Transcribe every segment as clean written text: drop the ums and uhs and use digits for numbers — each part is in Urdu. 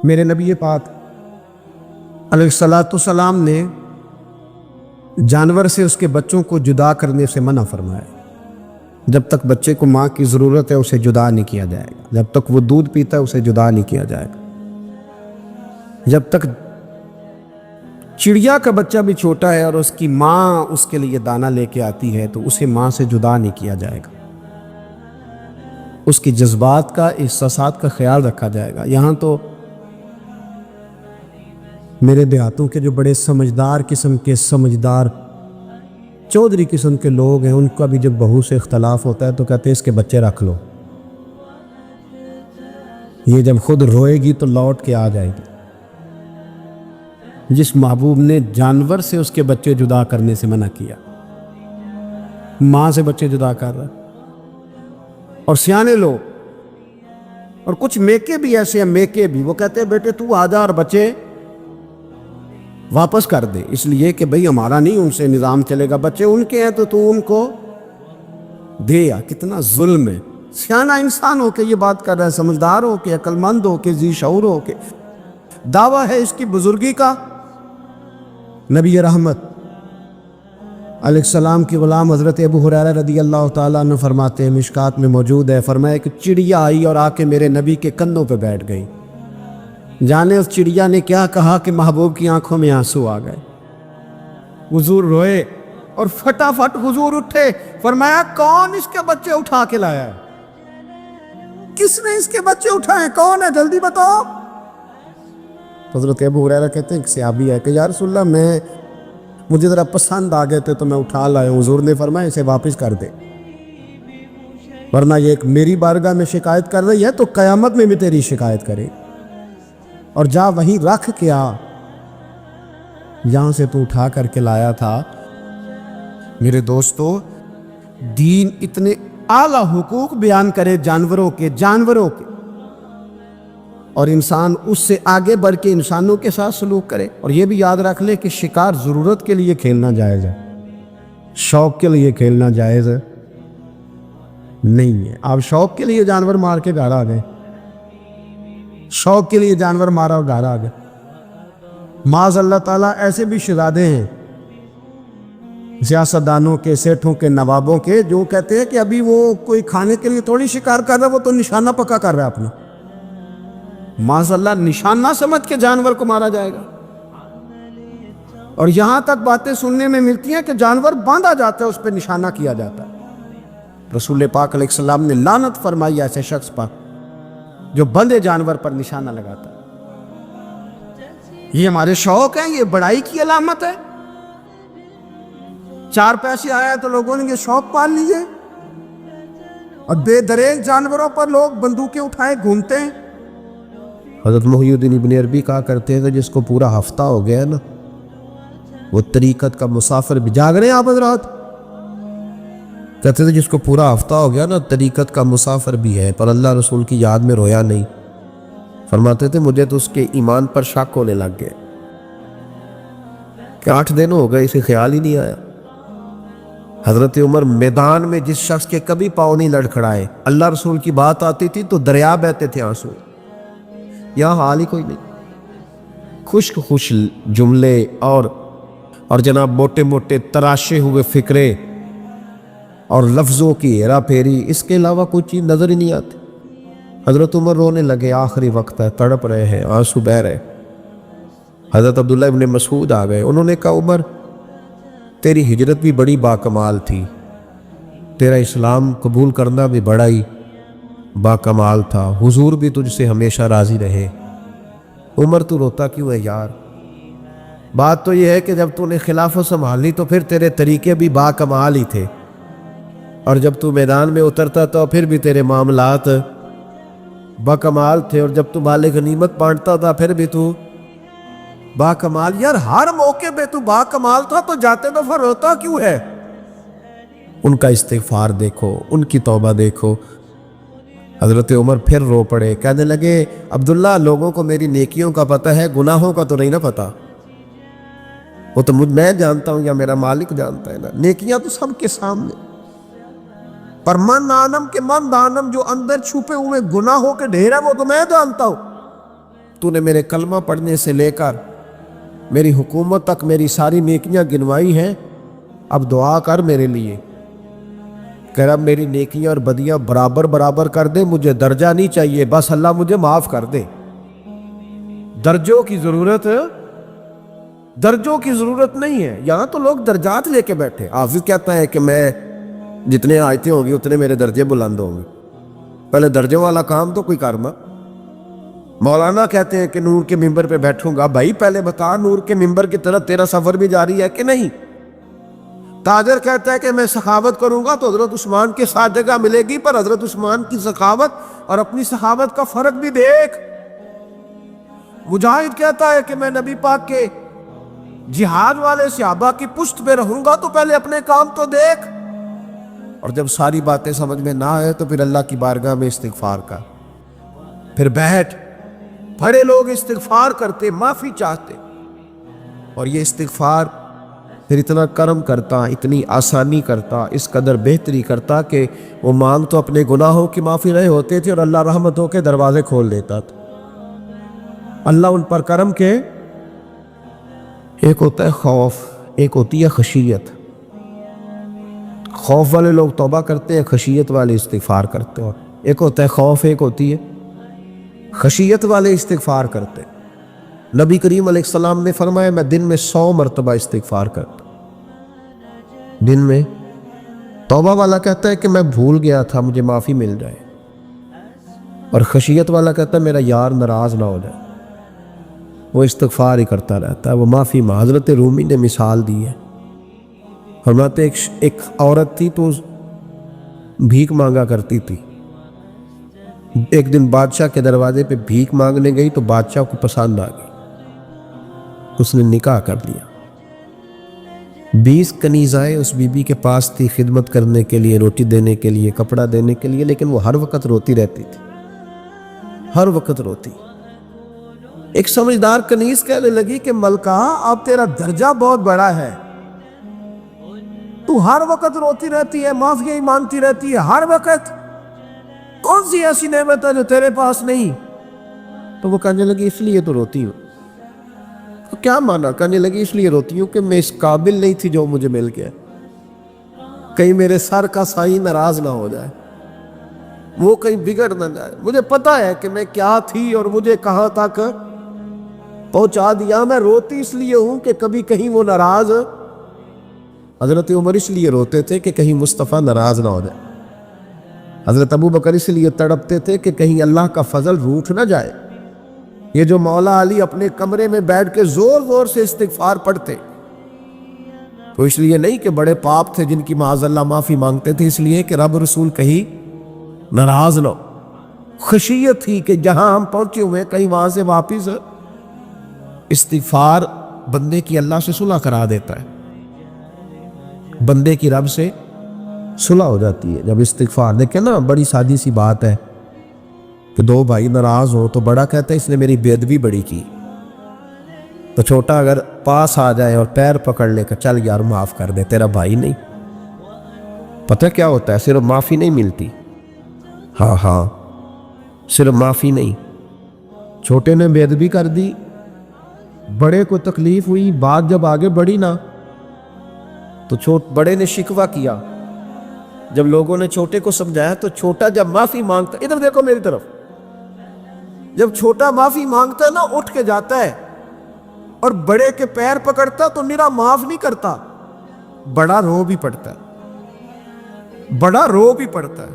میرے نبی پاک علیہ الصلوۃ والسلام نے جانور سے اس کے بچوں کو جدا کرنے سے منع فرمایا۔ جب تک بچے کو ماں کی ضرورت ہے اسے جدا نہیں کیا جائے گا، جب تک وہ دودھ پیتا ہے اسے جدا نہیں کیا جائے گا، جب تک چڑیا کا بچہ بھی چھوٹا ہے اور اس کی ماں اس کے لیے دانہ لے کے آتی ہے تو اسے ماں سے جدا نہیں کیا جائے گا، اس کی جذبات کا، احساسات کا خیال رکھا جائے گا۔ یہاں تو میرے دیہاتوں کے جو بڑے سمجھدار قسم کے سمجھدار چودھری قسم کے لوگ ہیں، ان کا بھی جب بہو سے اختلاف ہوتا ہے تو کہتے ہیں اس کے بچے رکھ لو، یہ جب خود روئے گی تو لوٹ کے آ جائے گی۔ جس محبوب نے جانور سے اس کے بچے جدا کرنے سے منع کیا، ماں سے بچے جدا کر رہا۔ اور سیانے لوگ اور کچھ میکے بھی ایسے ہیں، میکے بھی وہ کہتے ہیں بیٹے تو آ جا اور بچے واپس کر دے، اس لیے کہ بھئی ہمارا نہیں ان سے نظام چلے گا، بچے ان کے ہیں تو ان کو دے۔ یا کتنا ظلم ہے۔ سیانہ انسان ہو کے یہ بات کر رہا ہے، سمجھدار ہو کے، عقل مند ہو کے، ذی شعور ہو کے، دعویٰ ہے اس کی بزرگی کا۔ نبی رحمت علیہ السلام کی غلام حضرت ابو ہریرہ رضی اللہ تعالیٰ عنہ فرماتے ہیں، مشکات میں موجود ہے، فرمایا کہ چڑیا آئی اور آ کے میرے نبی کے کندھوں پہ بیٹھ گئی۔ جانے اس چڑیا نے کیا کہا کہ محبوب کی آنکھوں میں آنسو آ گئے، حضور روئے اور فٹافٹ حضور اٹھے، فرمایا کون اس کے بچے اٹھا کے لایا ہے؟ کس نے اس کے بچے اٹھائے؟ کون ہے؟ جلدی بتاؤ۔ حضرت ابو ہریرہ کہتے ہیں ایک صحابی ہے کہ یا رسول اللہ مجھے ذرا پسند آ گئے تھے تو میں اٹھا لایا ہوں۔ حضور نے فرمایا اسے واپس کر دے، ورنہ یہ ایک میری بارگاہ میں شکایت کر رہی ہے تو قیامت میں بھی تیری شکایت کرے، اور جا وہیں رکھ کے آ جہاں سے تو اٹھا کر کے لایا تھا۔ میرے دوستو، دین اتنے اعلیٰ حقوق بیان کرے جانوروں کے اور انسان اس سے آگے بڑھ کے انسانوں کے ساتھ سلوک کرے۔ اور یہ بھی یاد رکھ لے کہ شکار ضرورت کے لیے کھیلنا جائز ہے، شوق کے لیے کھیلنا جائز نہیں ہے۔ آپ شوق کے لیے جانور مار کے گھر آ گئے، شوق کے لیے جانور مارا اور گھر آ گئے۔ معاذ اللہ تعالیٰ ایسے بھی شہزادے ہیں سیاستدانوں کے، سیٹھوں کے، نوابوں کے، جو کہتے ہیں کہ ابھی وہ کوئی کھانے کے لیے تھوڑی شکار کر رہا ہے، وہ تو نشانہ پکا کر رہا ہے اپنا۔ معاذ اللہ نشانہ سمجھ کے جانور کو مارا جائے گا۔ اور یہاں تک باتیں سننے میں ملتی ہیں کہ جانور باندھا جاتا ہے، اس پہ نشانہ کیا جاتا ہے۔ رسول پاک علیہ السلام نے لعنت فرمائی ایسے شخص پر جو بندھے جانور پر نشانہ لگاتا ہے۔ یہ ہمارے شوق ہیں، یہ بڑائی کی علامت ہے۔ چار پیسے آیا تو لوگوں نے یہ شوق پال لیے، اور بے دریغ جانوروں پر لوگ بندوقیں اٹھائے گھومتے ہیں۔ حضرت محی الدین ابن عربی کہا کرتے ہیں جس کو پورا ہفتہ ہو گیا نا، وہ طریقت کا مسافر بھی۔ جاگ رہے ہیں آپ حضرات؟ کہتے تھے جس کو پورا ہفتہ ہو گیا نا طریقت کا مسافر بھی ہے، پر اللہ رسول کی یاد میں رویا نہیں۔ فرماتے تھے مجھے تو اس کے ایمان پر شک ہونے لگ گئے کہ 8 دن ہو گئے اسے خیال ہی نہیں آیا۔ حضرت عمر میدان میں جس شخص کے کبھی پاؤں نہیں لڑکھڑائے، اللہ رسول کی بات آتی تھی تو دریا بہتے تھے آنسو۔ یہاں حال ہی کوئی نہیں، خشک جملے اور جناب موٹے موٹے تراشے ہوئے فکرے اور لفظوں کی ہیرا پھیری، اس کے علاوہ کوئی چیز نظر ہی نہیں آتی۔ حضرت عمر رونے لگے، آخری وقت ہے، تڑپ رہے ہیں، آنسو بہہ رہے۔ حضرت عبداللہ ابن مسعود آ گئے، انہوں نے کہا عمر تیری ہجرت بھی بڑی باکمال تھی، تیرا اسلام قبول کرنا بھی بڑا ہی باکمال تھا، حضور بھی تجھ سے ہمیشہ راضی رہے۔ عمر تو روتا کیوں ہے یار؟ بات تو یہ ہے کہ جب تو نے خلافت سنبھالی تو پھر تیرے طریقے بھی باکمال ہی تھے، اور جب تو میدان میں اترتا تو پھر بھی تیرے معاملات باکمال تھے، اور جب تو مال غنیمت بانٹتا تھا پھر بھی تو باکمال۔ یار ہر موقع پہ تو باکمال تھا تو جاتے دفعہ روتا کیوں ہے؟ ان کا استغفار دیکھو، ان کی توبہ دیکھو۔ حضرت عمر پھر رو پڑے، کہنے لگے عبداللہ لوگوں کو میری نیکیوں کا پتہ ہے، گناہوں کا تو نہیں نا پتہ۔ وہ تو میں جانتا ہوں یا میرا مالک جانتا ہے نا، نیکیاں تو سب کے سامنے، پر من آنم کے من دانم جو اندر چھپے ہوئے گناہوں کے ڈھیر ہے وہ تو میں جانتا ہوں۔ تو نے میرے کلمہ پڑھنے سے لے کر میری حکومت تک میری ساری نیکیاں گنوائی ہیں، اب دعا کر میرے لیے کہ رب میری نیکیاں اور بدیاں برابر برابر کر دے، مجھے درجہ نہیں چاہیے، بس اللہ مجھے معاف کر دے۔ درجوں کی ضرورت نہیں ہے۔ یہاں تو لوگ درجات لے کے بیٹھے۔ حافظ کہتا ہے کہ میں جتنے آیتیں ہوں گی اتنے میرے درجے بلند ہوں گے۔ پہلے درجوں والا کام تو کوئی کرنا۔ مولانا کہتے ہیں کہ نور کے ممبر پہ بیٹھوں گا، بھائی پہلے بتا نور کے ممبر کی طرف تیرا سفر بھی جاری ہے کہ نہیں؟ تاجر کہتا ہے کہ میں سخاوت کروں گا تو حضرت عثمان کے ساتھ جگہ ملے گی، پر حضرت عثمان کی سخاوت اور اپنی سخاوت کا فرق بھی دیکھ۔ مجاہد کہتا ہے کہ میں نبی پاک کے جہاد والے صحابہ کی پشت پہ رہوں گا تو پہلے اپنے کام تو دیکھ۔ اور جب ساری باتیں سمجھ میں نہ آئے تو پھر اللہ کی بارگاہ میں استغفار کر، پھر بیٹھ۔ بڑے لوگ استغفار کرتے، معافی چاہتے، اور یہ استغفار پھر اتنا کرم کرتا، اتنی آسانی کرتا، اس قدر بہتری کرتا کہ وہ مانگ تو اپنے گناہوں کی معافی رہے ہوتے تھے اور اللہ رحمتوں کے دروازے کھول دیتا تھا۔ اللہ ان پر کرم کے، ایک ہوتا ہے خوف، ایک ہوتی ہے خشیت۔ خوف والے لوگ توبہ کرتے ہیں، خشیت والے استغفار کرتے ہیں۔ ایک ہوتا ہے خوف، ایک ہوتی ہے خشیت والے استغفار کرتے۔ نبی کریم علیہ السلام نے فرمایا میں دن میں 100 مرتبہ استغفار کرتا۔ دن میں توبہ والا کہتا ہے کہ میں بھول گیا تھا، مجھے معافی مل جائے، اور خشیت والا کہتا ہے میرا یار ناراض نہ ہو جائے، وہ استغفار ہی کرتا رہتا ہے، وہ معافی مانگ۔ حضرت رومی نے مثال دی ہے، فرماتے ایک عورت تھی تو بھیک مانگا کرتی تھی۔ ایک دن بادشاہ کے دروازے پہ بھیک مانگنے گئی تو بادشاہ کو پسند آ گئی، اس نے نکاح کر لیا۔ 20 کنیزائیں اس بی بی کے پاس تھی خدمت کرنے کے لیے، روٹی دینے کے لیے، کپڑا دینے کے لیے، لیکن وہ ہر وقت روتی رہتی تھی، ہر وقت روتی۔ ایک سمجھدار کنیز کہنے لگی کہ ملکہ اب تیرا درجہ بہت بڑا ہے، تو ہر وقت روتی رہتی ہے، معافی مانگتی رہتی ہے ہر وقت، کون سی ایسی نعمت ہے جو تیرے پاس نہیں؟ تو وہ کہنے لگی اس لیے تو روتی ہوں۔ تو کیا مانا؟ کہنے لگی اس لیے روتی ہوں کہ میں اس قابل نہیں تھی جو مجھے مل گیا، کہیں میرے سر کا سائیں ناراض نہ ہو جائے، وہ کہیں بگڑ نہ جائے۔ مجھے پتا ہے کہ میں کیا تھی اور مجھے کہاں تک پہنچا دیا، میں روتی اس لیے ہوں کہ کبھی کہیں وہ ناراض۔ حضرت عمر اس لیے روتے تھے کہ کہیں مصطفیٰ ناراض نہ ہو جائے، حضرت ابو بکر اس لیے تڑپتے تھے کہ کہیں اللہ کا فضل روٹھ نہ جائے۔ یہ جو مولا علی اپنے کمرے میں بیٹھ کے زور زور سے استغفار پڑھتے تو اس لیے نہیں کہ بڑے پاپ تھے جن کی معاذ اللہ معافی مانگتے تھے، اس لیے کہ رب رسول کہیں ناراض نہ ہو۔ خشیت تھی کہ جہاں ہم پہنچے ہوئے کہیں وہاں سے واپس۔ استغفار بندے کی اللہ سے صلح کرا دیتا ہے، بندے کی رب سے صلح ہو جاتی ہے جب استغفار۔ دیکھیں نا، بڑی سادی سی بات ہے کہ دو بھائی ناراض ہو تو بڑا کہتا ہے اس نے میری بے ادبی بڑی کی، تو چھوٹا اگر پاس آ جائے اور پیر پکڑ لے کر چل یار معاف کر دے، تیرا بھائی نہیں۔ پتہ کیا ہوتا ہے؟ صرف معافی نہیں ملتی، ہاں صرف معافی نہیں، چھوٹے نے بے ادبی کر دی، بڑے کو تکلیف ہوئی، بات جب آگے بڑھی نا تو بڑے نے شکوہ کیا۔ جب لوگوں نے چھوٹے کو سمجھایا تو چھوٹا جب معافی مانگتا، ادھر دیکھو میری طرف، جب چھوٹا معافی مانگتا ہے نا اٹھ کے جاتا ہے اور بڑے کے پیر پکڑتا تو نرا معاف نہیں کرتا، بڑا رو بھی پڑتا ہے، بڑا رو بھی پڑتا ہے،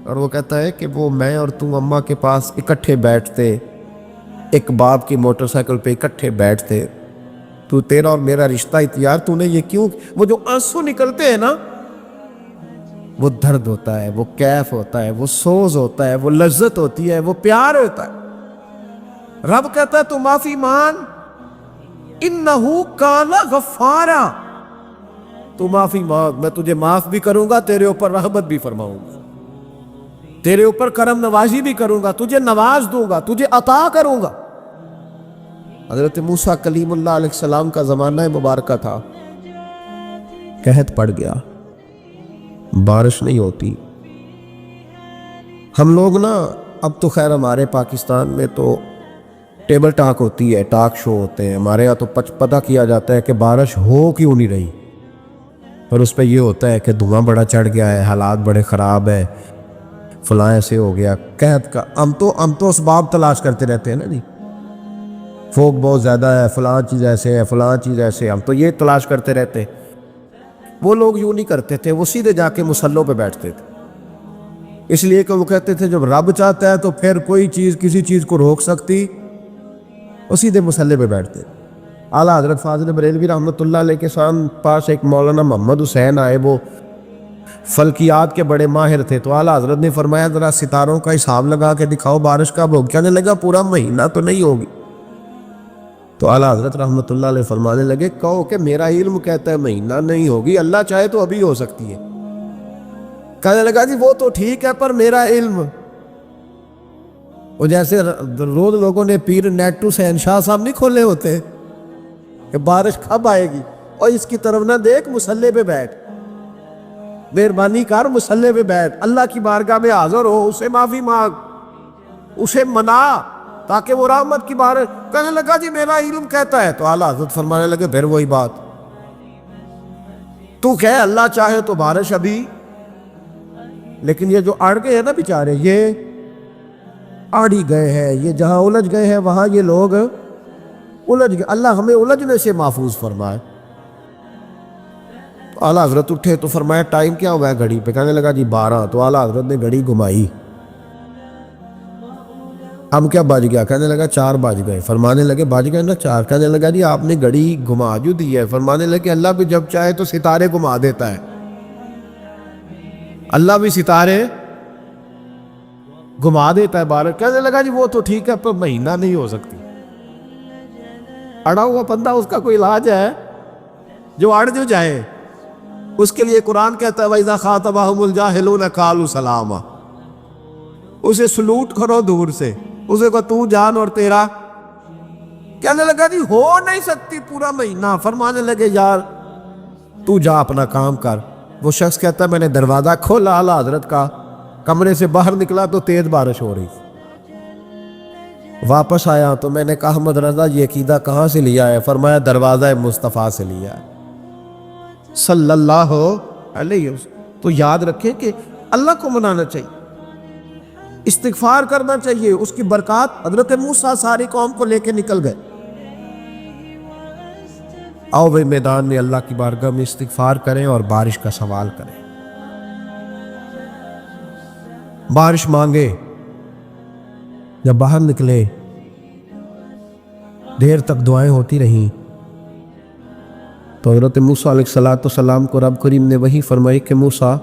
اور وہ کہتا ہے کہ وہ میں اور تم اماں کے پاس اکٹھے بیٹھتے، ایک باپ کی موٹر سائیکل پہ اکٹھے بیٹھتے، تو تیرا اور میرا رشتہ اتیار تو نے یہ کیوں؟ وہ جو آنسو نکلتے ہیں نا، وہ درد ہوتا ہے، وہ کیف ہوتا ہے، وہ سوز ہوتا ہے، وہ لذت ہوتی ہے، وہ پیار ہوتا ہے۔ رب کہتا ہے تو معافی مان، انہو کان غفارا، تو معافی مانگ، میں تجھے معاف بھی کروں گا، تیرے اوپر رحمت بھی فرماؤں گا، تیرے اوپر کرم نوازی بھی کروں گا، تجھے نواز دوں گا، تجھے عطا کروں گا۔ حضرت موسیٰ کلیم اللہ علیہ السلام کا زمانہ مبارکہ تھا، قحط پڑ گیا، بارش نہیں ہوتی۔ ہم لوگ نا اب تو خیر ہمارے پاکستان میں تو ٹیبل ٹاک ہوتی ہے، ٹاک شو ہوتے ہیں ہمارے یہاں، تو پتہ کیا جاتا ہے کہ بارش ہو کیوں نہیں رہی، اور اس پہ یہ ہوتا ہے کہ دھواں بڑا چڑھ گیا ہے، حالات بڑے خراب ہے، فلاں ایسے ہو گیا قحط کا۔ ہم تو اسباب تلاش کرتے رہتے ہیں نا جی، فوگ بہت زیادہ ہے، فلاں چیز ایسے ہے، فلاں چیز ایسے ہے، ہم تو یہ تلاش کرتے رہتے ہیں۔ وہ لوگ یوں نہیں کرتے تھے، وہ سیدھے جا کے مصلوں پہ بیٹھتے تھے، اس لیے کہ وہ کہتے تھے جب رب چاہتا ہے تو پھر کوئی چیز کسی چیز کو روک سکتی، وہ سیدھے مصلے پہ بیٹھتے۔ اعلیٰ حضرت فاضل بریلوی رحمۃ اللہ علیہ کے پاس ایک مولانا محمد حسین آئے، وہ فلکیات کے بڑے ماہر تھے، تو اعلیٰ حضرت نے فرمایا ذرا ستاروں کا حساب لگا کے دکھاؤ بارش کب ہوگی۔ کہنے لگا پورا مہینہ تو نہیں ہوگی۔ تو اعلیٰ حضرت رحمۃ اللہ علیہ فرمانے لگے کہو کہ میرا علم کہتا ہے مہینہ نہیں ہوگی، اللہ چاہے تو ابھی ہو سکتی ہے۔ کہنے لگا جی وہ تو ٹھیک ہے پر میرا علم، وہ جیسے روز لوگوں نے پیر نیٹو حسین شاہ صاحب نہیں کھولے ہوتے کہ بارش کب آئے گی، اور اس کی طرف نہ دیکھ، مصلے پہ بیٹھ، مہربانی کر مصلے پہ بیٹھ، اللہ کی بارگاہ میں حاضر ہو، اسے معافی مانگ، اسے منا تاکہ وہ رحمت کی بارش۔ کہنے لگا جی میرا علم کہتا ہے۔ تو اعلیٰ حضرت فرمانے لگے پھر وہی بات، تو کہ اللہ چاہے تو بارش ابھی، لیکن یہ جو اڑ گئے ہیں نا بیچارے، یہ اڑ ہی گئے ہیں، یہ جہاں الجھ گئے ہیں وہاں یہ لوگ الجھ گئے، اللہ ہمیں الجھنے سے محفوظ فرمائے۔ تو اعلیٰ حضرت اٹھے تو فرمایا ٹائم کیا ہوا ہے گھڑی پہ؟ کہنے لگا جی 12۔ تو اعلیٰ حضرت نے گھڑی گھمائی، اب کیا بج گیا؟ کہنے لگا 4 بج گئے۔ فرمانے لگے بج گئے نا 4؟ کہنے لگا جی آپ نے گھڑی گھما جو دی ہے۔ فرمانے لگے اللہ بھی جب چاہے تو ستارے گھما دیتا ہے، اللہ بھی ستارے گھما دیتا ہے بارش۔ کہنے لگا جی وہ تو ٹھیک ہے پر مہینہ نہیں ہو سکتی۔ اڑا ہوا بندہ، اس کا کوئی علاج ہے؟ جو اڑ جو جائے اس کے لیے قرآن کہتا ہے وَإِذَا خَاطَبَهُمُ الْجَاهِلُونَ قَالُوا سَلَامًا، اسے سلوٹ کرو دور سے، اسے کہو تو جان اور تیرا۔ کہنے لگا جی ہو نہیں سکتی پورا مہینہ۔ فرمانے لگے یار تو جا اپنا کام کر۔ وہ شخص کہتا ہے میں نے دروازہ کھولا اعلیٰ حضرت کا، کمرے سے باہر نکلا تو تیز بارش ہو رہی، واپس آیا تو میں نے کہا احمد رضا یہ عقیدہ کہاں سے لیا ہے؟ فرمایا دروازہ مصطفیٰ سے لیا ہے صلی اللہ علیہ وسلم۔ تو یاد رکھیں کہ اللہ کو منانا چاہیے، استغفار کرنا چاہیے، اس کی برکات۔ حضرت موسیٰ ساری قوم کو لے کے نکل گئے، آؤ بھائی میدان میں اللہ کی بارگاہ میں استغفار کریں اور بارش کا سوال کریں، بارش مانگے۔ جب باہر نکلے دیر تک دعائیں ہوتی رہیں، تو حضرت موسیٰ علیہ السلام کو رب کریم نے وہی فرمائی کہ موسیٰ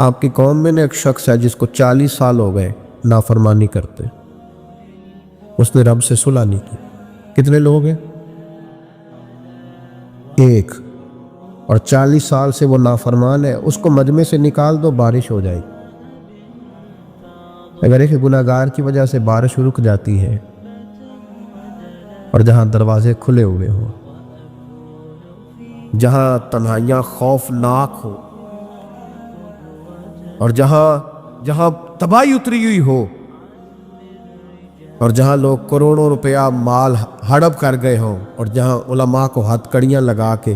آپ کی قوم میں نے ایک شخص ہے جس کو 40 سال ہو گئے نافرمانی کرتے، اس نے رب سے صلح نہیں کی۔ کتنے لوگ ہیں؟ ایک، اور 40 سال سے وہ نافرمان ہے، اس کو مجمع سے نکال دو بارش ہو جائے گی۔ اگر ایک گناہگار کی وجہ سے بارش رک جاتی ہے اور جہاں دروازے کھلے ہوئے ہوں، جہاں تنہائیاں خوفناک ہو، اور جہاں تباہی اتری ہوئی ہو، اور جہاں لوگ کروڑوں روپیہ مال ہڑپ کر گئے ہوں، اور جہاں علماء کو ہتھ کڑیاں لگا کے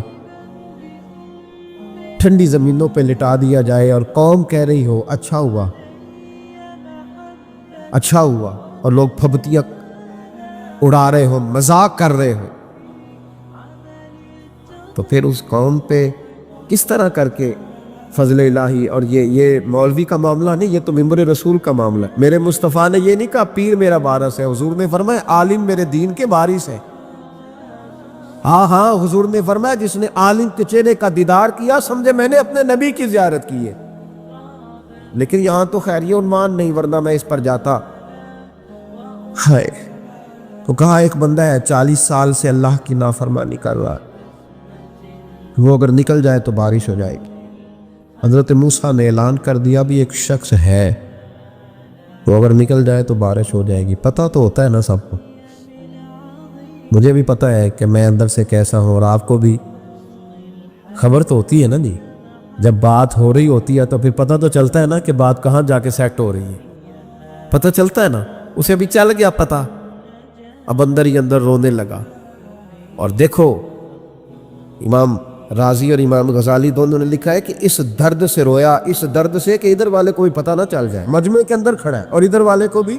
ٹھنڈی زمینوں پہ لٹا دیا جائے اور قوم کہہ رہی ہو اچھا ہوا اچھا ہوا، اور لوگ پھبتیاں اڑا رہے ہو، مذاق کر رہے ہو، تو پھر اس قوم پہ کس طرح کر کے فضل الہی۔ اور یہ مولوی کا معاملہ نہیں، یہ تو ممبر رسول کا معاملہ ہے۔ میرے مصطفیٰ نے یہ نہیں کہا پیر میرا وارث ہے، حضور نے فرمایا عالم میرے دین کے وارث ہے۔ ہاں حضور نے فرمایا جس نے عالم کے چہرے کا دیدار کیا سمجھے میں نے اپنے نبی کی زیارت کی ہے۔ لیکن یہاں تو خیر یہ عنوان نہیں، ورنہ میں اس پر جاتا۔ ہائے، تو کہا ایک بندہ ہے 40 سال سے اللہ کی نافرمانی کر رہا ہے، وہ اگر نکل جائے تو بارش ہو جائے گی۔ حضرت موسیٰ نے اعلان کر دیا بھی ایک شخص ہے، وہ اگر نکل جائے تو بارش ہو جائے گی۔ پتہ تو ہوتا ہے نا سب کو، مجھے بھی پتہ ہے کہ میں اندر سے کیسا ہوں، اور آپ کو بھی خبر تو ہوتی ہے نا جی۔ جب بات ہو رہی ہوتی ہے تو پھر پتہ تو چلتا ہے نا کہ بات کہاں جا کے سیٹ ہو رہی ہے، پتہ چلتا ہے نا، اسے بھی چل گیا پتہ اب اندر ہی اندر رونے لگا. اور دیکھو امام رازی اور امام غزالی دونوں نے لکھا ہے کہ اس درد سے رویا، اس درد سے کہ ادھر والے کو بھی پتہ نہ چل جائے. مجمع کے اندر کھڑا ہے اور ادھر والے کو بھی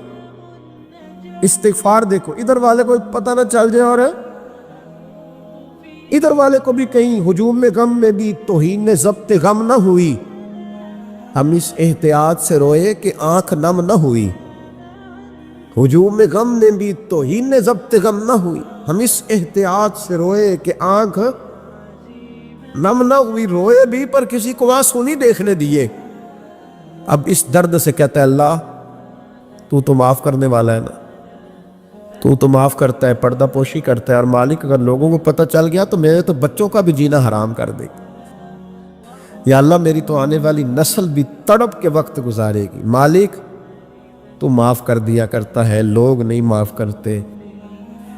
استغفار، دیکھو ادھر والے کو پتہ نہ چل جائے اور ادھر والے کو بھی کہیں ہجوم میں غم میں بھی توہین نے ضبط غم نہ ہوئی. ہم اس احتیاط سے روئے کہ آنکھ نم نہ ہوئی. ہجوم میں غم نے بھی توہین نے ضبط غم نہ ہوئی. ہم اس احتیاط سے روئے کہ آنکھ نم نہ ہوئی. روئے بھی پر کسی کو آنسو نہیں دیکھنے دیے. اب اس درد سے کہتا ہے اللہ تو معاف کرنے والا ہے نا، تو معاف کرتا ہے، پردہ پوشی کرتا ہے. اور مالک اگر لوگوں کو پتہ چل گیا تو میرے تو بچوں کا بھی جینا حرام کر دے. یا اللہ میری تو آنے والی نسل بھی تڑپ کے وقت گزارے گی. مالک تو معاف کر دیا کرتا ہے، لوگ نہیں معاف کرتے.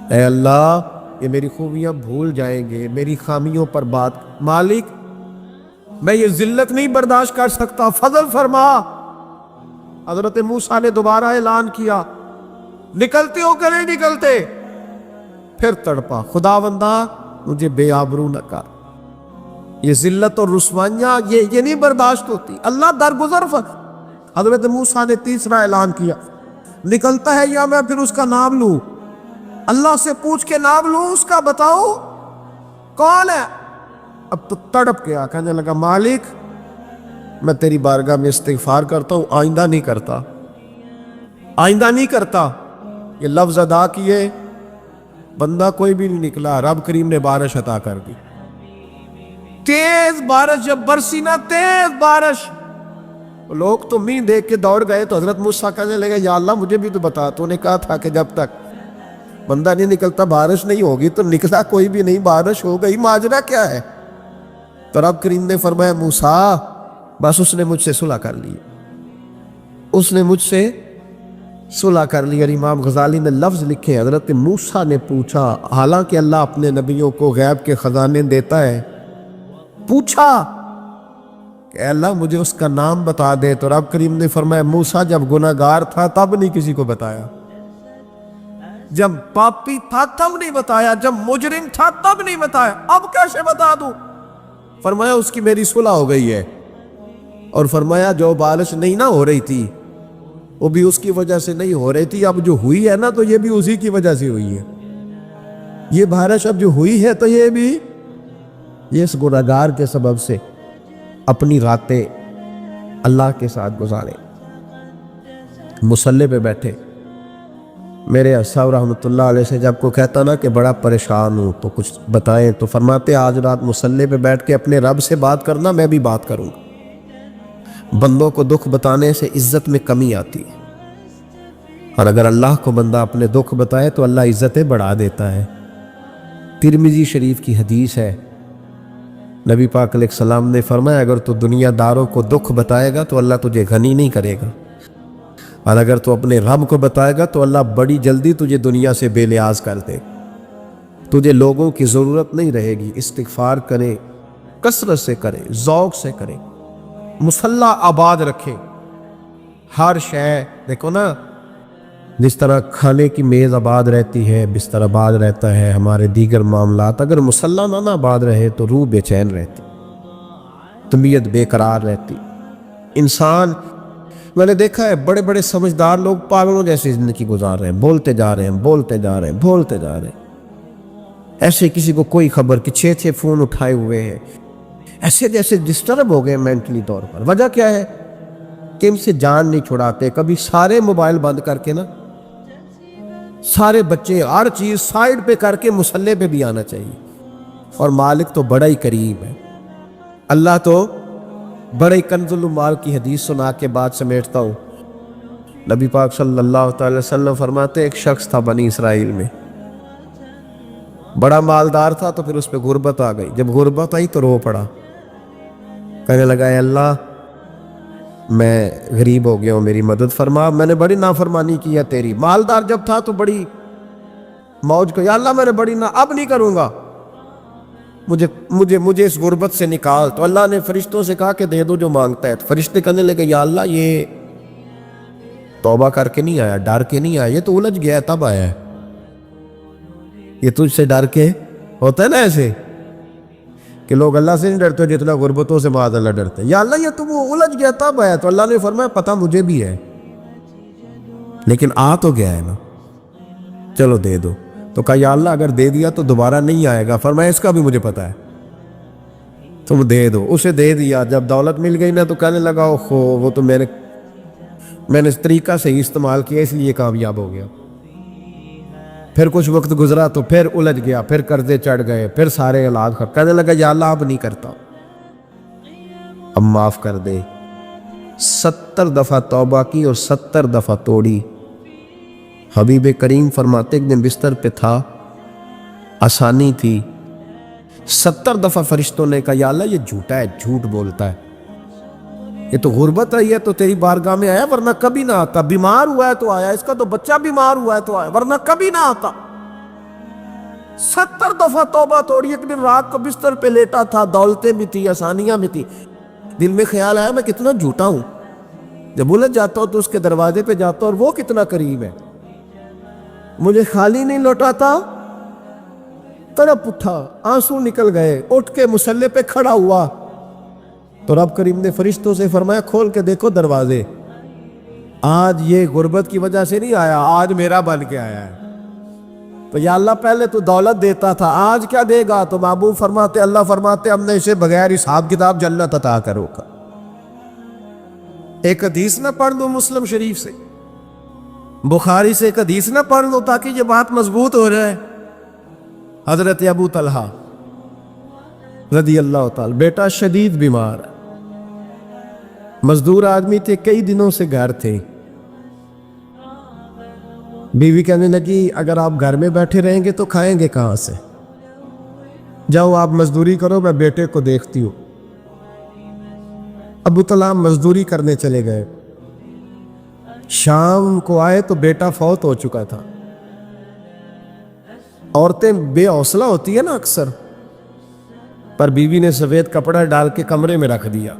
اے اللہ یہ میری خوبیاں بھول جائیں گے، میری خامیوں پر بات. مالک میں یہ ذلت نہیں برداشت کر سکتا، فضل فرما. حضرت موسیٰ نے دوبارہ اعلان کیا، نکلتے ہو کہ نہیں نکلتے؟ پھر تڑپا، خداوندا مجھے بے آبرو نہ کر. یہ ذلت اور رسوائیاں یہ نہیں برداشت ہوتی. اللہ درگزر فرما. حضرت موسیٰ نے تیسرا اعلان کیا، نکلتا ہے یا میں پھر اس کا نام لوں؟ اللہ سے پوچھ کے نام لوں اس کا، بتاؤ کون ہے؟ اب تو تڑپ گیا، کہنے لگا مالک میں تیری بارگاہ میں استغفار کرتا ہوں، آئندہ نہیں کرتا، آئندہ نہیں کرتا. یہ لفظ ادا کیے، بندہ کوئی بھی نہیں نکلا. رب کریم نے بارش عطا کر دی. تیز بارش جب برسی نا، تیز بارش، لوگ تو مین دیکھ کے دوڑ گئے. تو حضرت موسیٰ کہنے لگے یا اللہ مجھے بھی تو بتا، تو نے کہا تھا کہ جب تک بندہ نہیں نکلتا بارش نہیں ہوگی. تو نکلا کوئی بھی نہیں، بارش ہو گئی. ماجرا کیا ہے؟ تو رب کریم نے فرمایا موسیٰ بس اس نے مجھ سے صلح کر لی، اس نے مجھ سے صلح کر لی. اور امام غزالی نے لفظ لکھے، حضرت موسیٰ نے پوچھا، حالانکہ اللہ اپنے نبیوں کو غیب کے خزانے دیتا ہے، پوچھا کہ اللہ مجھے اس کا نام بتا دے. تو رب کریم نے فرمایا موسیٰ جب گناہ گار تھا تب نہیں کسی کو بتایا، جب پاپی تھا تب نہیں بتایا، جب مجرم تھا تب نہیں بتایا، اب کیسے بتا دوں؟ فرمایا اس کی میری صلح ہو گئی ہے. اور فرمایا جو بارش نہیں نہ ہو رہی تھی وہ بھی اس کی وجہ سے نہیں ہو رہی تھی، اب جو ہوئی ہے نا تو یہ بھی اسی کی وجہ سے ہوئی ہے. یہ بارش اب جو ہوئی ہے تو یہ بھی یہ اس گناہ گار کے سبب سے. اپنی راتیں اللہ کے ساتھ گزارے. مصلی پہ بیٹھے، میرے صاحب رحمۃ اللہ علیہ سے جب کوئی کہتا نا کہ بڑا پریشان ہوں تو کچھ بتائیں، تو فرماتے آج رات مصلی پہ بیٹھ کے اپنے رب سے بات کرنا، میں بھی بات کروں گا. بندوں کو دکھ بتانے سے عزت میں کمی آتی ہے، اور اگر اللہ کو بندہ اپنے دکھ بتائے تو اللہ عزتیں بڑھا دیتا ہے. ترمذی شریف کی حدیث ہے، نبی پاک علیہ السلام نے فرمایا اگر تو دنیا داروں کو دکھ بتائے گا تو اللہ تجھے غنی نہیں کرے گا، اور اگر تو اپنے رب کو بتائے گا تو اللہ بڑی جلدی تجھے دنیا سے بے نیاز کر دے. تجھے لوگوں کی ضرورت نہیں رہے گی. استغفار کرے، کثرت سے کرے، ذوق سے کرے، مصلی آباد رکھے. ہر شے دیکھو نا، جس طرح کھانے کی میز آباد رہتی ہے، بستر آباد رہتا ہے، ہمارے دیگر معاملات، اگر مصلی نہ آباد رہے تو روح بے چین رہتی، طبیعت بے قرار رہتی. انسان میں نے دیکھا ہے بڑے بڑے سمجھدار لوگ پاگلوں جیسی زندگی گزار رہے ہیں، بولتے جا رہے ہیں، بولتے جا رہے ہیں، بولتے جا رہے ہیں. ایسے کسی کو کوئی خبر کہ 6 فون اٹھائے ہوئے ہیں، ایسے جیسے ڈسٹرب ہو گئے مینٹلی طور پر. وجہ کیا ہے کہ ان سے جان نہیں چھڑاتے. کبھی سارے موبائل بند کر کے نا، سارے بچے ہر چیز سائیڈ پہ کر کے مصلی پہ بھی آنا چاہیے. اور مالک تو بڑا ہی کریم ہے، اللہ تو بڑے کنز المال کی حدیث سنا کے بعد سمیٹتا ہوں. نبی پاک صلی اللہ تعالی وسلم فرماتے ایک شخص تھا بنی اسرائیل میں، بڑا مالدار تھا، تو پھر اس پہ غربت آ گئی. جب غربت آئی تو رو پڑا، کہنے لگا اے اللہ میں غریب ہو گیا ہوں، میری مدد فرما، میں نے بڑی نافرمانی کی ہے تیری. مالدار جب تھا تو بڑی موج کو، یا اللہ میں نے بڑی اب نہیں کروں گا، مجھے اس غربت سے نکال. تو اللہ نے فرشتوں سے کہا کہ دے دو جو مانگتا ہے. تو فرشتے کہنے لگے یا اللہ یہ توبہ کر کے نہیں آیا، ڈر کے نہیں آیا، یہ تو الجھ گیا ہے تب آیا ہے. یہ تجھ سے ڈر کے ہوتا ہے نا ایسے کہ لوگ اللہ سے نہیں ڈرتے جتنا غربتوں سے معاذ اللہ ڈرتے. یا اللہ یہ تو وہ الجھ گیا تب آیا, تو اللہ نے فرمایا پتہ مجھے بھی ہے, لیکن آ تو گیا ہے نا, چلو دے دو. تو کہا یا اللہ اگر دے دیا تو دوبارہ نہیں آئے گا. فرمایا اس کا بھی مجھے پتہ ہے, تم دے دو. اسے دے دیا. جب دولت مل گئی نا تو کہنے لگا اوہو وہ تو میں نے اس طریقہ سے ہی استعمال کیا اس لیے کامیاب ہو گیا. پھر کچھ وقت گزرا تو پھر الجھ گیا, پھر قرضے چڑھ گئے, پھر سارے حالات خراب. کہنے لگا یا اللہ اب نہیں کرتا, اب معاف کر دے. 70 دفعہ توبہ کی اور 70 دفعہ توڑی. حبیب کریم فرماتے ایک دن بستر پہ تھا, آسانی تھی, 70 دفعہ فرشتوں نے کہا یا اللہ یہ جھوٹا ہے, جھوٹ بولتا ہے, یہ تو غربت آئی ہے تو تیری بارگاہ میں آیا ورنہ کبھی نہ آتا. بیمار ہوا ہے تو آیا, اس کا تو بچہ بیمار ہوا ہے تو آیا ورنہ کبھی نہ آتا. 70 دفعہ توبہ توڑی. ایک دن رات کو بستر پہ لیٹا تھا, دولتیں بھی تھی, آسانیاں بھی تھی. دل میں خیال آیا میں کتنا جھوٹا ہوں, جب الجھ جاتا ہوں تو اس کے دروازے پہ جاتا ہوں اور وہ کتنا قریب ہے, مجھے خالی نہیں لوٹاتا. تڑپ اٹھا, آنسو نکل گئے, اٹھ کے مصلی پہ کھڑا ہوا تو رب کریم نے فرشتوں سے فرمایا کھول کے دیکھو دروازے, آج یہ غربت کی وجہ سے نہیں آیا, آج میرا بن کے آیا ہے. تو یا اللہ پہلے تو دولت دیتا تھا, آج کیا دے گا؟ تو محبوب فرماتے اللہ فرماتے ہم نے اسے بغیر حساب کتاب جنت عطا کرو گا. ایک حدیث نہ پڑھ لوں مسلم شریف سے, بخاری سے ایک حدیث نہ پڑھ لوں تاکہ یہ بات مضبوط ہو جائے. حضرت ابو طلحہ رضی اللہ تعالی, بیٹا شدید بیمار, مزدور آدمی تھے, کئی دنوں سے گھر تھے. بیوی کہنے لگی اگر آپ گھر میں بیٹھے رہیں گے تو کھائیں گے کہاں سے, جاؤ آپ مزدوری کرو, میں بیٹے کو دیکھتی ہوں. ابو طلحہ مزدوری کرنے چلے گئے. شام کو آئے تو بیٹا فوت ہو چکا تھا. عورتیں بے حوصلہ ہوتی ہے نا اکثر, پر بیوی نے سفید کپڑا ڈال کے کمرے میں رکھ دیا.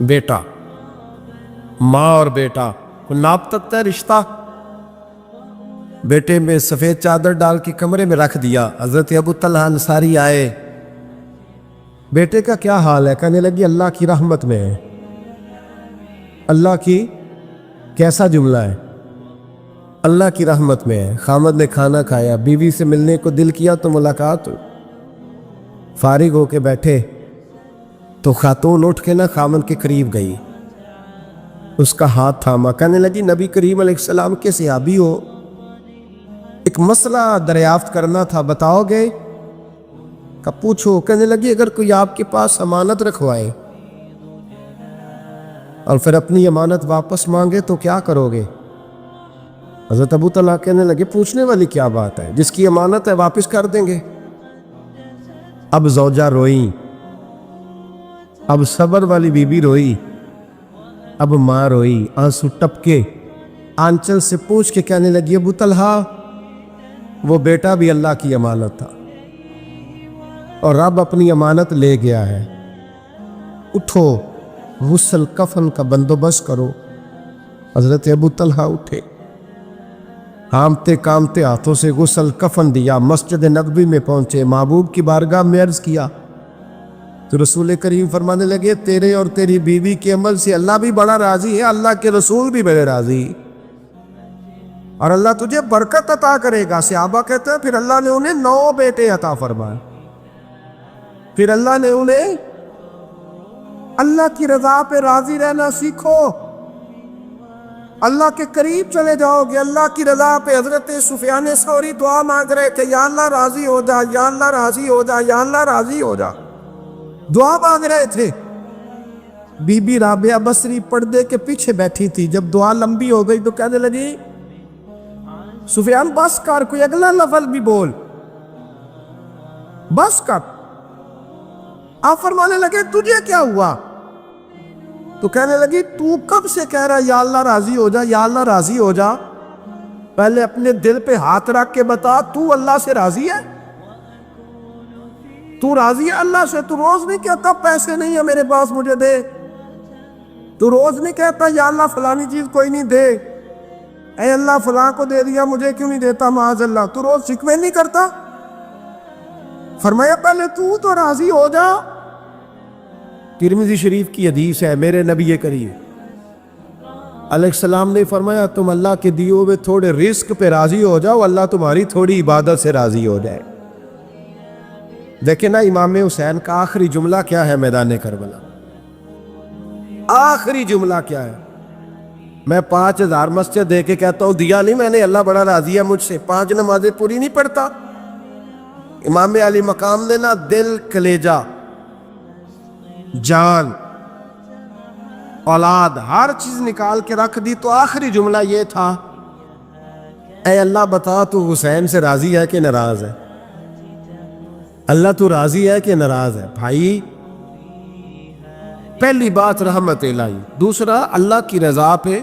بیٹا, ماں اور بیٹا ناپ تک ہے رشتہ, بیٹے میں سفید چادر ڈال کے کمرے میں رکھ دیا. حضرت ابو طلحہ انصاری آئے, بیٹے کا کیا حال ہے؟ کہنے لگی اللہ کی رحمت میں ہے. اللہ کی کیسا جملہ ہے, اللہ کی رحمت میں ہے. خامد نے کھانا کھایا, بیوی سے ملنے کو دل کیا تو ملاقات ہوئی. فارغ ہو کے بیٹھے تو خاتون اٹھ کے نہ خامد کے قریب گئی, اس کا ہاتھ تھاما. کہنے لگی نبی کریم علیہ السلام کے صحابی ہو, ایک مسئلہ دریافت کرنا تھا, بتاؤ گے؟ کہ پوچھو. کہنے لگی اگر کوئی آپ کے پاس امانت رکھوائے اور پھر اپنی امانت واپس مانگے تو کیا کرو گے؟ حضرت ابو طلحہ کہنے لگے پوچھنے والی کیا بات ہے, جس کی امانت ہے واپس کر دیں گے. اب زوجہ روئی, اب صبر والی بی بی روئی, اب ماں روئی, آنسو ٹپکے. آنچل سے پوچھ کے کہنے لگی ابو طلحہ وہ بیٹا بھی اللہ کی امانت تھا اور رب اپنی امانت لے گیا ہے, اٹھو غسل کفن کا بندوبست کرو. حضرت ابو طلحہ اٹھے, کامتے کامتے ہاتھوں سے غسل کفن دیا, مسجد نبوی میں پہنچے, محبوب کی بارگاہ میں عرض کیا تو رسول کریم فرمانے لگے تیرے اور تیری بیوی کے عمل سے اللہ بھی بڑا راضی ہے, اللہ کے رسول بھی بڑے راضی, اور اللہ تجھے برکت عطا کرے گا. صحابہ کہتے ہیں پھر اللہ نے انہیں 9 بیٹے عطا فرمائے. پھر اللہ نے انہیں اللہ کی رضا پہ راضی رہنا سیکھو, اللہ کے قریب چلے جاؤ گے, اللہ کی رضا پہ. حضرت سفیان ثوری دعا مانگ رہے تھے یا اللہ راضی ہو جا, یا اللہ راضی ہو جا, یا اللہ راضی ہو جا, دعا مانگ رہے تھے. بی بی رابعہ بصری پردے کے پیچھے بیٹھی تھی, جب دعا لمبی ہو گئی تو کہنے لگی سفیان بس کر, کوئی اگلا لفظ بھی بول, بس کر. آپ فرمانے لگے تجھے کیا ہوا؟ تو کہنے لگی تو کب سے کہہ رہا یا اللہ راضی ہو جا, یا اللہ راضی ہو جا, پہلے اپنے دل پہ ہاتھ رکھ کے بتا تو اللہ سے راضی ہے؟ تو راضی ہے اللہ سے؟ تو روز نہیں کہتا پیسے نہیں ہے میرے پاس مجھے دے, تو روز نہیں کہتا یا اللہ فلانی چیز کوئی نہیں دے, اے اللہ فلاں کو دے دیا مجھے کیوں نہیں دیتا معاذ اللہ، تو روز شکوے نہیں کرتا؟ فرمایا پہلے تو راضی ہو جا۔ ترمذی شریف کی حدیث ہے، میرے نبی کریم علیہ السلام نے فرمایا تم اللہ کے دیے ہوئے تھوڑے رزق پہ راضی ہو جاؤ، اللہ تمہاری تھوڑی عبادت سے راضی ہو جائے۔ دیکھیں نا امام حسین کا آخری جملہ کیا ہے میدان کربلا؟ آخری جملہ کیا ہے؟ میں 5000 مسجد دے کے کہتا ہوں دیا نہیں میں نے، اللہ بڑا راضی ہے مجھ سے، 5 نمازیں پوری نہیں پڑھتا۔ امام علی مقام نے نا دل، کلیجہ، جان، اولاد، ہر چیز نکال کے رکھ دی، تو آخری جملہ یہ تھا اے اللہ بتا تو حسین سے راضی ہے کہ ناراض ہے؟ اللہ تو راضی ہے کہ ناراض ہے؟ بھائی پہلی بات رحمت الہی، دوسرا اللہ کی رضا پہ،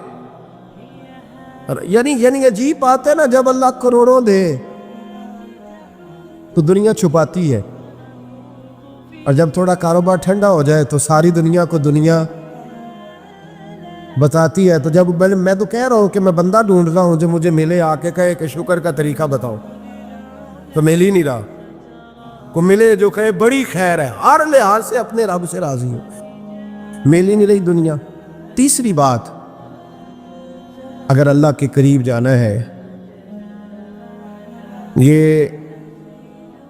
یعنی عجیب بات ہے نا، جب اللہ کروڑوں دے تو دنیا چھپاتی ہے، اور جب تھوڑا کاروبار ٹھنڈا ہو جائے تو ساری دنیا کو دنیا بتاتی ہے۔ تو جب میں تو کہہ رہا ہوں کہ میں بندہ ڈھونڈ رہا ہوں جو مجھے ملے، آ کے کہے کہ شکر کا طریقہ بتاؤ، تو مل ہی نہیں رہا۔ کو ملے جو کہے بڑی خیر ہے، ہر لحاظ سے اپنے رب سے راضی ہوں، مل ہی نہیں رہی دنیا۔ تیسری بات، اگر اللہ کے قریب جانا ہے، یہ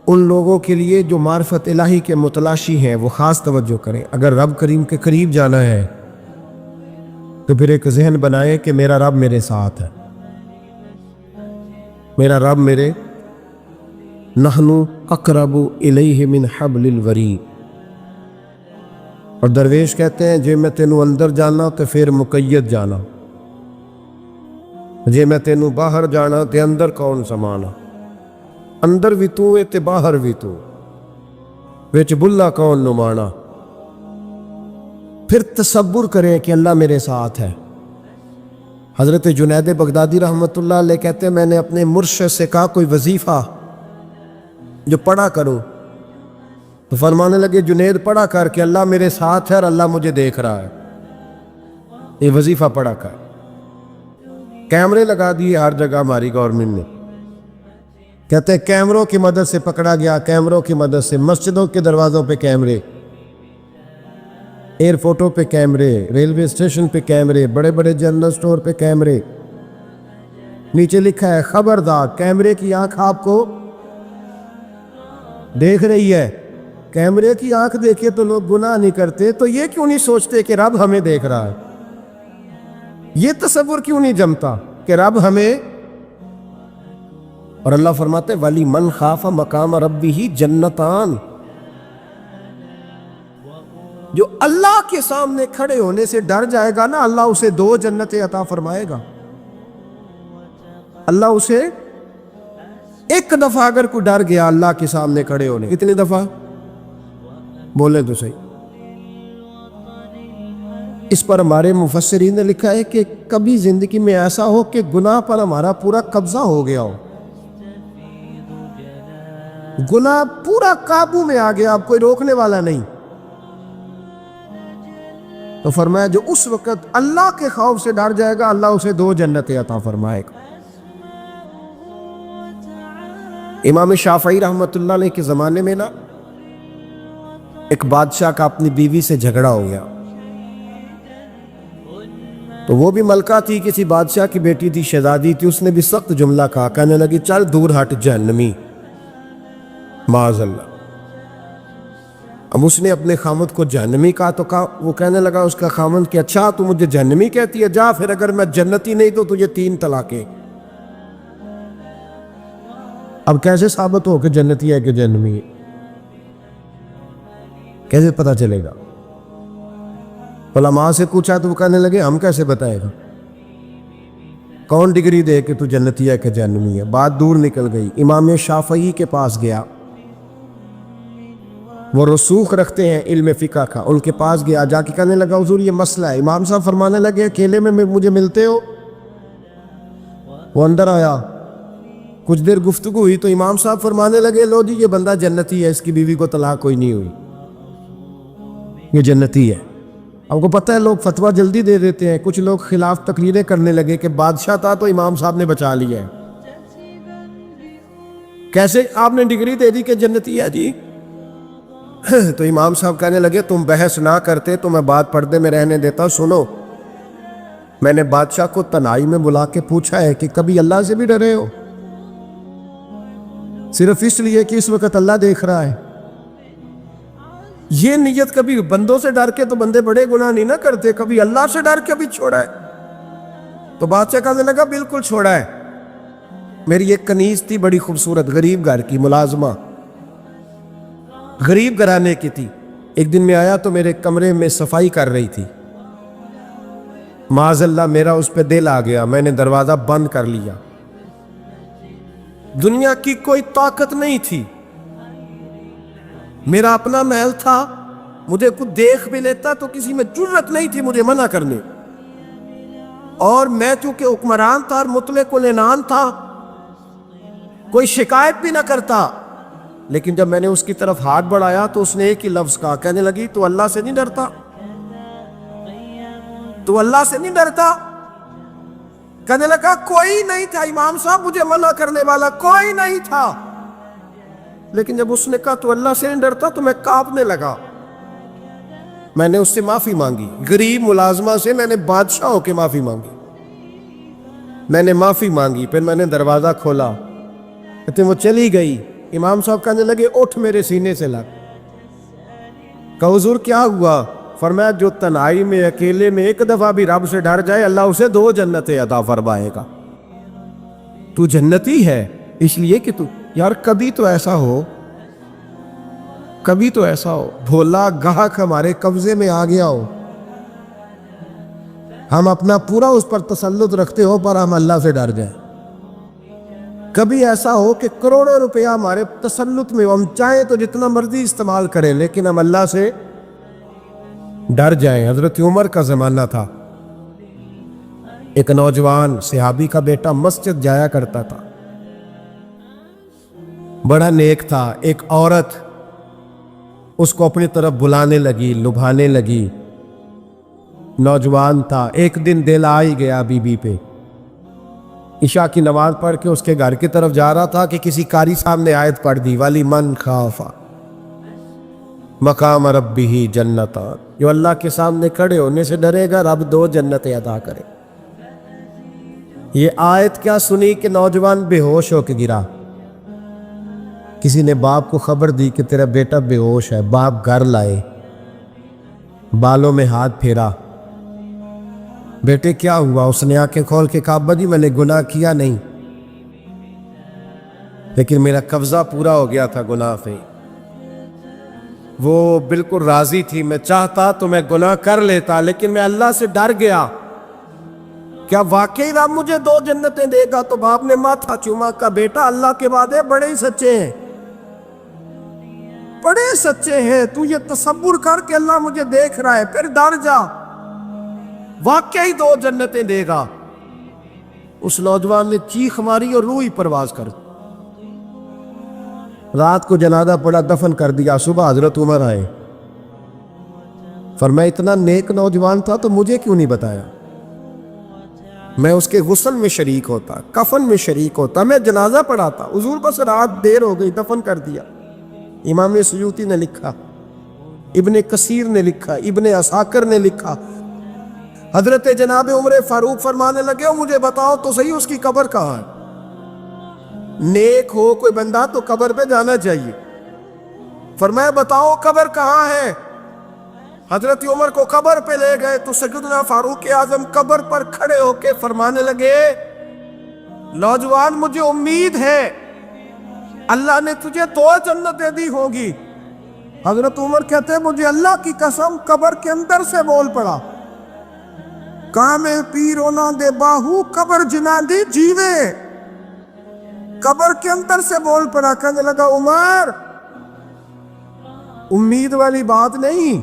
ان لوگوں کے لیے جو معرفت الہی کے متلاشی ہیں وہ خاص توجہ کریں۔ اگر رب کریم کے قریب جانا ہے تو پھر ایک ذہن بنائے کہ میرا رب میرے ساتھ ہے، میرا رب میرے، نحن اقرب الیہ من حبل الورید، اور درویش کہتے ہیں جے میں تینوں اندر جانا تو پھر مقید جانا، جے میں تینوں باہر جانا تے اندر کون سمانا، اندر بھی تو ہے تے باہر بھی تو، وچ بلا کون نمانا۔ پھر تصور کریں کہ اللہ میرے ساتھ ہے۔ حضرت جنید بغدادی رحمۃ اللہ علیہ کہتے ہیں میں نے اپنے مرشد سے کہا کوئی وظیفہ جو پڑھا کرو، تو فرمانے لگے جنید پڑھا کر کہ اللہ میرے ساتھ ہے اور اللہ مجھے دیکھ رہا ہے، یہ وظیفہ پڑھا کر۔ کیمرے لگا دیے ہر جگہ ہماری گورنمنٹ نے، کہتے ہیں کیمروں کی مدد سے پکڑا گیا، کیمروں کی مدد سے، مسجدوں کے دروازوں پہ کیمرے، ایئرپورٹوں پہ کیمرے، ریلوے اسٹیشن پہ کیمرے، بڑے بڑے جنرل سٹور پہ کیمرے، نیچے لکھا ہے خبردار کیمرے کی آنکھ آپ کو دیکھ رہی ہے۔ کیمرے کی آنکھ دیکھے تو لوگ گناہ نہیں کرتے، تو یہ کیوں نہیں سوچتے کہ رب ہمیں دیکھ رہا ہے؟ یہ تصور کیوں نہیں جمتا کہ رب ہمیں، اور اللہ فرماتے ولی من خاف مقام ربہ جنتان، جو اللہ کے سامنے کھڑے ہونے سے ڈر جائے گا نا، اللہ اسے 2 جنتیں عطا فرمائے گا۔ اللہ اسے ایک دفعہ اگر کوئی ڈر گیا اللہ کے سامنے کھڑے ہونے، کتنی دفعہ بولے تو صحیح؟ اس پر ہمارے مفسرین نے لکھا ہے کہ کبھی زندگی میں ایسا ہو کہ گناہ پر ہمارا پورا قبضہ ہو گیا ہو، گناہ پورا قابو میں آ گیا، اب کوئی روکنے والا نہیں، تو فرمایا جو اس وقت اللہ کے خوف سے ڈر جائے گا اللہ اسے 2 جنتیں عطا فرمائے گا۔ امام شافعی رحمۃ اللہ علیہ کے زمانے میں نا ایک بادشاہ کا اپنی بیوی سے جھگڑا ہو گیا، تو وہ بھی ملکہ تھی، کسی بادشاہ کی بیٹی تھی، شہزادی تھی، اس نے بھی سخت جملہ کہا، کہنے لگی چل دور ہٹ جہنمی، معاذ اللہ۔ اب اس نے اپنے خامد کو جہنمی کہا، تو کہا، وہ کہنے لگا اس کا خامد کہ اچھا تو مجھے جہنمی کہتی ہے، جا پھر اگر میں جنتی نہیں تو تجھے 3 طلاقیں۔ اب کیسے ثابت ہو کہ جنتی ہے کہ جہنمی ہے؟ کیسے پتہ چلے گا؟ علماء سے پوچھا تو وہ کہنے لگے ہم کیسے بتائے گا، کون ڈگری دے کہ تو جنتی ہے کہ جہنمی ہے؟ بات دور نکل گئی۔ امام شافعی کے پاس گیا، وہ رسوخ رکھتے ہیں علم فقہ کا، ان کے پاس گیا، جا کے کہنے لگا حضور یہ مسئلہ ہے۔ امام صاحب فرمانے لگے اکیلے میں مجھے ملتے ہو؟ وہ اندر آیا، کچھ دیر گفتگو ہوئی تو امام صاحب فرمانے لگے لو جی یہ بندہ جنتی ہے، اس کی بیوی کو طلاق کوئی نہیں ہوئی، یہ جنتی ہے۔ آپ کو پتہ ہے لوگ فتویٰ جلدی دے دیتے ہیں، کچھ لوگ خلاف تقریریں کرنے لگے کہ بادشاہ تھا تو امام صاحب نے بچا لیا ہے۔ کیسے آپ نے ڈگری دے دی کہ جنتی ہے جی؟ تو امام صاحب کہنے لگے تم بحث نہ کرتے تو میں بات پردے میں رہنے دیتا۔ سنو، میں نے بادشاہ کو تنہائی میں بلا کے پوچھا ہے کہ کبھی اللہ سے بھی ڈرے ہو؟ صرف اس لیے کہ اس وقت اللہ دیکھ رہا ہے۔ یہ نیت کبھی بندوں سے ڈر کے تو بندے بڑے گناہ نہیں نہ کرتے، کبھی اللہ سے ڈر کے بھی چھوڑا ہے۔ تو بادشاہ کہنے لگا بالکل چھوڑا ہے۔ میری ایک کنیز تھی بڑی خوبصورت، غریب گھر کی ملازمہ، غریب گھرانے کی تھی۔ ایک دن میں آیا تو میرے کمرے میں صفائی کر رہی تھی، معاذ اللہ میرا اس پہ دل آ گیا، میں نے دروازہ بند کر لیا۔ دنیا کی کوئی طاقت نہیں تھی، میرا اپنا محل تھا، مجھے کچھ دیکھ بھی لیتا تو کسی میں جرت نہیں تھی مجھے منع کرنے، اور میں چونکہ حکمران تھا اور مطلق العنان تھا، کوئی شکایت بھی نہ کرتا۔ لیکن جب میں نے اس کی طرف ہاتھ بڑھایا تو اس نے ایک ہی لفظ کہا، کہنے لگی تو اللہ سے نہیں ڈرتا؟ تو اللہ سے نہیں ڈرتا؟ کہنے لگا کوئی نہیں تھا امام صاحب مجھے منع کرنے والا، کوئی نہیں تھا۔ لیکن جب اس نے کہا تو اللہ سے نہیں ڈرتا تو میں کانپنے لگا۔ میں نے اس سے معافی مانگی، غریب ملازمہ سے میں نے بادشاہ ہو کے معافی مانگی۔ میں نے معافی مانگی، پھر میں نے دروازہ کھولا، کہتے وہ چلی گئی۔ امام صاحب کہنے لگے اٹھ میرے سینے سے لگ۔ کہا حضور کیا ہوا؟ فرمایا جو تنہائی میں اکیلے میں ایک دفعہ بھی رب سے ڈر جائے اللہ اسے 2 جنتیں عطا فرمائے گا۔ تو جنتی ہے اس لیے کہ تو یار کبھی تو ایسا ہو، کبھی تو ایسا ہو بھولا گاہک ہمارے قبضے میں آ گیا ہو، ہم اپنا پورا اس پر تسلط رکھتے ہو پر ہم اللہ سے ڈر جائیں۔ کبھی ایسا ہو کہ کروڑوں روپیہ ہمارے تسلط میں، ہم چاہیں تو جتنا مرضی استعمال کریں لیکن ہم اللہ سے ڈر جائیں۔ حضرت عمر کا زمانہ تھا، ایک نوجوان صحابی کا بیٹا مسجد جایا کرتا تھا، بڑا نیک تھا۔ ایک عورت اس کو اپنی طرف بلانے لگی، لبھانے لگی، نوجوان تھا۔ ایک دن دل آ ہی گیا بی بی پہ، عشاء کی نماز پڑھ کے اس کے گھر کی طرف جا رہا تھا کہ کسی قاری صاحب نے آیت پڑھ دی، وَلِمَنْ خَافَ مقام ربہ جنتان، جو اللہ کے سامنے کھڑے ہونے سے ڈرے گا رب 2 جنتیں عطا کرے۔ یہ آیت کیا سنی کہ نوجوان بے ہوش ہو کے گرا۔ کسی نے باپ کو خبر دی کہ تیرا بیٹا بے ہوش ہے، باپ گھر لائے، بالوں میں ہاتھ پھیرا، بیٹے کیا ہوا؟ اس نے آنکھیں کھول کے کہا ابا جی میں نے گناہ کیا نہیں، لیکن میرا قبضہ پورا ہو گیا تھا گناہ پہ۔ وہ بالکل راضی تھی، میں چاہتا تو میں گناہ کر لیتا لیکن میں اللہ سے ڈر گیا۔ کیا واقعی رب مجھے 2 جنتیں دے گا؟ تو باپ نے ماتھا چوما، کا بیٹا اللہ کے وعدے بڑے ہی سچے ہیں، بڑے سچے ہیں، تو یہ تصور کر کے اللہ مجھے دیکھ رہا ہے، پھر ڈر جا، واقعی 2 جنتیں دے گا۔ اس نوجوان نے چیخ ماری اور روح ہی پرواز کر دی۔ رات کو جنازہ پڑا، دفن کر دیا، صبح حضرت عمر آئے، فرمایا اتنا نیک نوجوان تھا تو مجھے کیوں نہیں بتایا؟ میں اس کے غسل میں شریک ہوتا، کفن میں شریک ہوتا، میں جنازہ پڑھاتا، حضور بس رات دیر ہو گئی دفن کر دیا۔ امام سیوطی نے لکھا، ابن کثیر نے لکھا، ابن عساکر نے لکھا، حضرت جناب عمر فاروق فرمانے لگے ہو مجھے بتاؤ تو صحیح اس کی قبر کہاں ہے؟ نیک ہو کوئی بندہ تو قبر پہ جانا چاہیے۔ فرمایا بتاؤ قبر کہاں ہے؟ حضرت عمر کو قبر پہ لے گئے تو سیدنا فاروق اعظم قبر پر کھڑے ہو کے فرمانے لگے نوجوان مجھے امید ہے اللہ نے تجھے 2 جنتیں دی ہوگی۔ حضرت عمر کہتے ہیں مجھے اللہ کی قسم قبر کے اندر سے بول پڑا، کامے پیرونا دے باہو قبر جنا دی جیوے۔ قبر کے اندر سے بول پڑا، کہنے لگا عمر امید والی بات نہیں،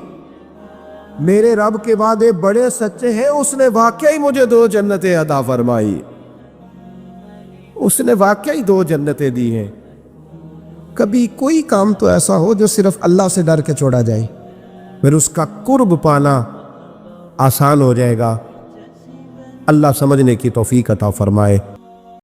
میرے رب کے وعدے بڑے سچے ہیں، اس نے واقعی مجھے 2 جنتیں عطا فرمائی، اس نے واقعی 2 جنتیں دی ہیں۔ کبھی کوئی کام تو ایسا ہو جو صرف اللہ سے ڈر کے چھوڑا جائے، پھر اس کا قرب پانا آسان ہو جائے گا۔ اللہ سمجھنے کی توفیق عطا فرمائے۔